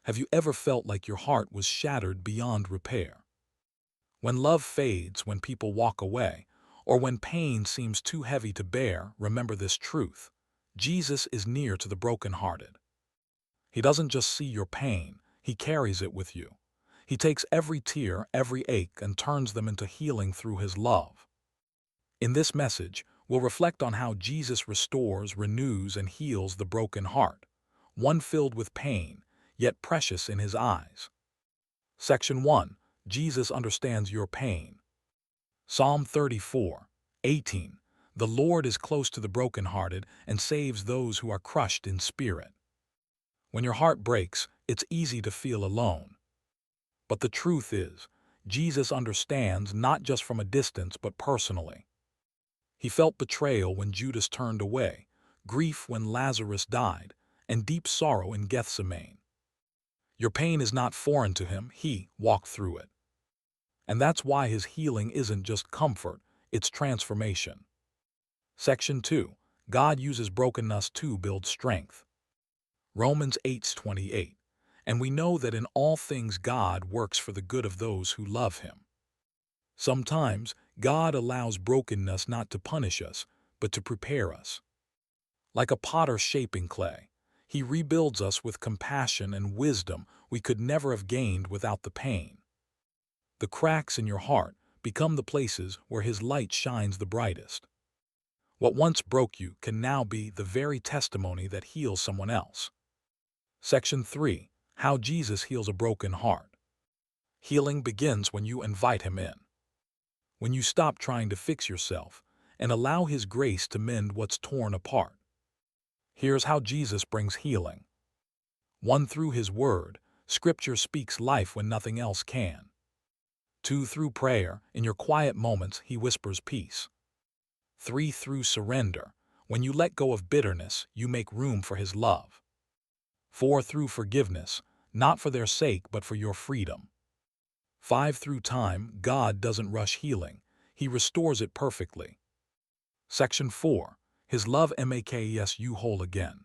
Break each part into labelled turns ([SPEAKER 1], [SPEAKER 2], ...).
[SPEAKER 1] Have you ever felt like your heart was shattered beyond repair? When love fades, when people walk away, or when pain seems too heavy to bear, remember this truth. Jesus is near to the brokenhearted. He doesn't just see your pain, he carries it with you. He takes every tear, every ache, and turns them into healing through his love. In this message, we'll reflect on how Jesus restores, renews, and heals the broken heart, one filled with pain, yet precious in his eyes. Section 1. Jesus understands your pain. Psalm 34:18. The Lord is close to the brokenhearted and saves those who are crushed in spirit. When your heart breaks, it's easy to feel alone. But the truth is, Jesus understands not just from a distance but personally. He felt betrayal when Judas turned away, grief when Lazarus died, and deep sorrow in Gethsemane. Your pain is not foreign to him, he walked through it. And that's why his healing isn't just comfort, it's transformation. Section 2. God uses brokenness to build strength. Romans 8:28. And we know that in all things God works for the good of those who love him. Sometimes God allows brokenness not to punish us, but to prepare us. Like a potter shaping clay, he rebuilds us with compassion and wisdom we could never have gained without the pain. The cracks in your heart become the places where his light shines the brightest. What once broke you can now be the very testimony that heals someone else. Section 3. How Jesus heals a broken heart. Healing begins when you invite him in. When you stop trying to fix yourself and allow his grace to mend what's torn apart. Here's how Jesus brings healing. 1. Through his word, Scripture speaks life when nothing else can. 2. Through prayer, in your quiet moments he whispers peace. 3. Through surrender, when you let go of bitterness, you make room for his love. 4. Through forgiveness, not for their sake but for your freedom. 5. Through time, God doesn't rush healing, he restores it perfectly. Section 4. His love makes you whole again.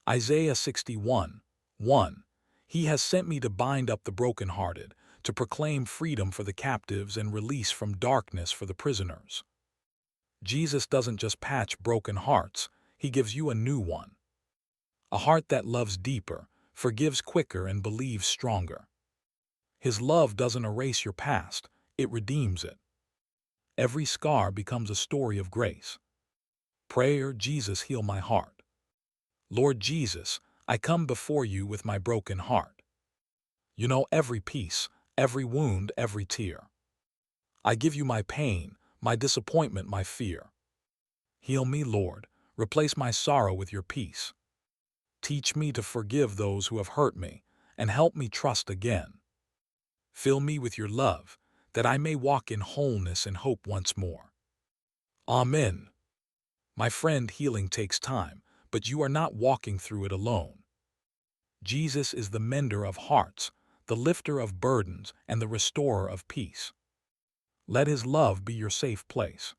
[SPEAKER 1] Isaiah 61:1. He has sent me to bind up the brokenhearted, to proclaim freedom for the captives and release from darkness for the prisoners. Jesus doesn't just patch broken hearts, he gives you a new one. A heart that loves deeper, forgives quicker, and believes stronger. His love doesn't erase your past, it redeems it. Every scar becomes a story of grace. Prayer, Jesus, heal my heart. Lord Jesus, I come before you with my broken heart. You know every piece, every wound, every tear. I give you my pain, my disappointment, my fear. Heal me, Lord, replace my sorrow with your peace. Teach me to forgive those who have hurt me, and help me trust again. Fill me with your love, that I may walk in wholeness and hope once more. Amen. My friend, healing takes time, but you are not walking through it alone. Jesus is the mender of hearts, the lifter of burdens, and the restorer of peace. Let his love be your safe place.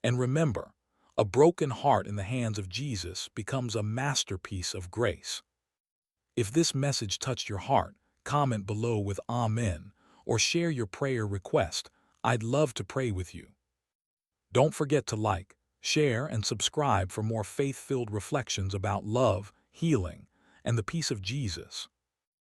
[SPEAKER 1] And remember, a broken heart in the hands of Jesus becomes a masterpiece of grace. If this message touched your heart, comment below with Amen or share your prayer request. I'd love to pray with you. Don't forget to like, share, and subscribe for more faith-filled reflections about love, healing, and the peace of Jesus.